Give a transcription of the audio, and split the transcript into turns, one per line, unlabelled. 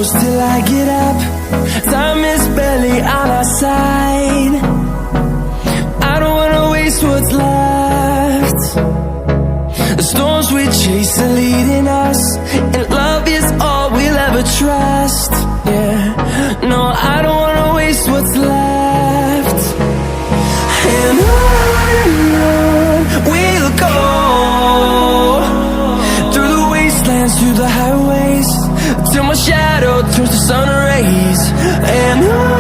close till I get up. Time is barely on our side. I don't wanna waste what's left. The storms we chase are leading us, and love is all we'll ever trust. Yeah, no, I don't wanna waste what's left. And on we'll go, through the wastelands, through the highways, till my shadow turns to sun rays. And on